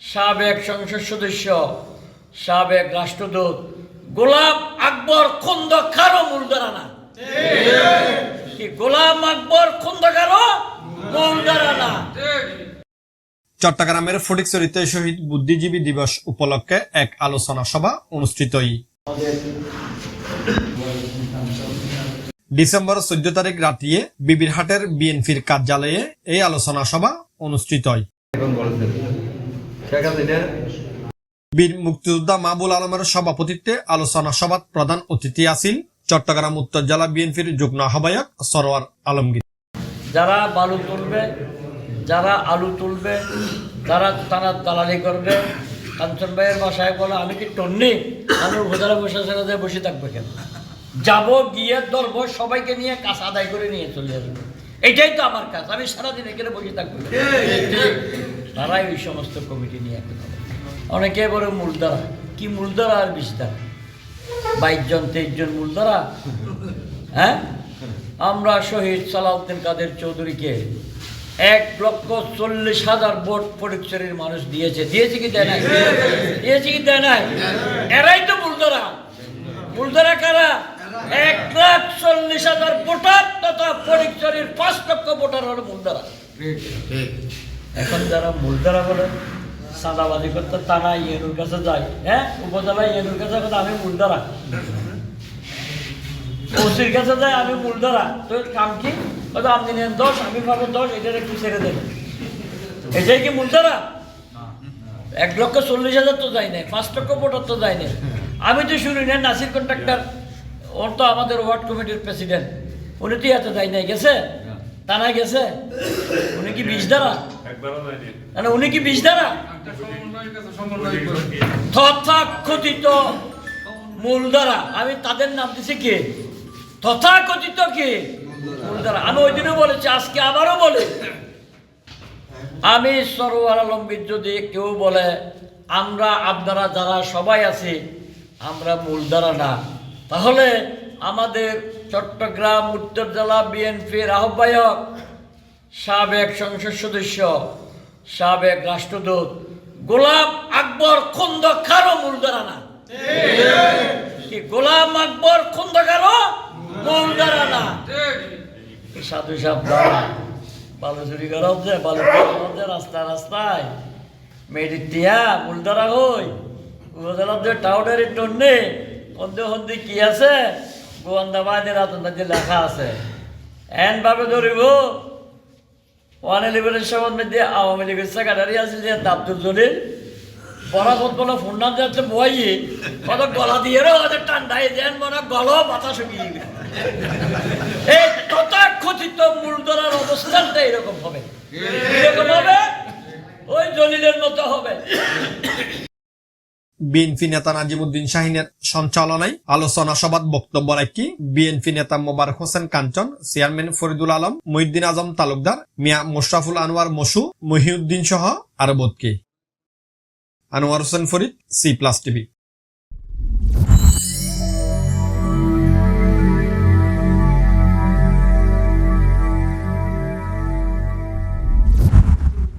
সাবেক সংসদ সদস্য, সাবেক রাষ্ট্রদূত গোলাম আকবর খন্দকারও মূলধারা কি? গোলাম আকবর খন্দকারও মূলধারা না। চট্টগ্রামের ফটিকছড়িতে শহীদ বুদ্ধিজীবী দিবস উপলক্ষে এক আলোচনা সভা অনুষ্ঠিত। ডিসেম্বর 14 তারিখ রাত্রিয়ে বিবিরহাটের বিএনপির কার্যালয়ে এই আলোচনা সভা অনুষ্ঠিত হয়। বীর মুক্তিযোদ্ধা মাহবুব আলমের সভাপতিত্বে আলোচনা সভার প্রধান অতিথি আছেন চট্টগ্রাম উত্তর জেলা বিএনপির যুগ্ম আহ্বায়ক সরোয়ার আলমগীর। যারা বালু তুলবে, যারা আলু তুলবে, তারা দালালি করবে। কাঞ্চন ভাইয়ের বাসায় বলে আমি কি টন্নি, আমি উপজেলা প্রশাসনে বসে থাকবো কেন? যাবো, গিয়ে ধরবো, সবাইকে নিয়ে কাজ আদায় করে নিয়ে চলে আসবো। এটাই তো আমার কাজ, আমি সারাদিন এখানে বসে থাকবো। তারাই ওই সমস্ত কমিটি নিয়ে অনেকে বলে মূলধারা কি? মূলধারা আর বিষধারা, 22 জন 23 জন মূলধারা। হ্যাঁ, আমরা শহীদ সালাউদ্দিন কাদের চৌধুরীকে 1,40,000 ভোট ফটিকছড়ির মানুষ দিয়েছে কি দেয় নাই? দিয়েছে কি দেয় নাই? এরাই তো মূলধারা। মূলধারা কারা? 1,40,000 ভোটার তথা ফটিকছড়ির 5 লক্ষ ভোটার হলো মূলধারা। এখন যারা মূলধারা বলে সাদাবাজি করতে, থানা ইয়েনুর কাছে যায়, হ্যাঁ, উপজেলা ইয়েনুর কাছে আমি মূলধারা, ওসির কাছে যায় আমি মূলধারা, তোর কাম কি? আপনি নেন 10, আমি পাবো 10, এটার একটু ছেড়ে দেবেন। এটাই কি মূলধারা? 1,40,000 তো যায় না, 5 লক্ষ ভোটার তো যায় না। আমি তো শুনি না, নাসির কন্ট্রাক্টর, ওর তো আমাদের ওয়ার্ড কমিটির প্রেসিডেন্ট, উনি তো এত যায় নাই, গেছে থানায় গেছে। উনি কি বিষধারা? উনি কি বিষধারা? তথাকথিত মূলধারা, আমি তাদের নাম দিছি কে? তথাকথিত কে? মূলধারা। আমি ওই দিনও বলেছি, আজকে আবারও বলে, আমি সরোয়ার আলমগীর যদি কেউ বলে আমরা আপনারা যারা সবাই আছি আমরা মূলধারা না, তাহলে আমাদের চট্টগ্রাম উত্তর জেলা বিএনপির আহ্বায়ক, সাবেক সংসদ সদস্য, সাবেক রাষ্ট্রদূত গোলাম আকবর খন্দকারও মূলধারা না। কি? গোলাম আকবর খন্দকারও মূলধারা না। সাধু সাহেব বালু চুরি করা হচ্ছে, বালু হচ্ছে রাস্তায় রাস্তায়, মেয়েটির টিয়া মূলধারা হই। উপজেলার যে টাউনের টন্নে হন্দি কি আছে, গোয়ান্দাবাদের আতঙ্কে লেখা আছে, এন ভাবে ধরিব 111 সমাজ মধ্যে আওয়ামী লীগের সেক্রেটারি আছে যে আব্দুল জলিল, বরাবর বলো ফোন নাম যাচ্ছে বইয়ে কত গলা দিয়ে ওদের ঠান্ডায় দেন, মনে গলা বাতাস শুকিয়ে গেছে। এই তথাকথিত মূলধারার অবস্থানটা এরকম হবে, এরকম হবে, ওই জলিলের মতো হবে। বিএনপি নেতা নাজিমুদ্দিন শাহিনের সঞ্চালনায় আলোচনা সভায় বক্তব্য রাখি বিএনপি নেতা মোবারক হোসেন কাঞ্চন, চেয়ারম্যান ফরিদুল আলম, মহিউদ্দিন আজম তালুকদার, মিয়া মোশরাফুল আনোয়ার মশু, মহিউদ্দিন সহ আরো বোধকে। Anwar Hossain Farid, C+ TV।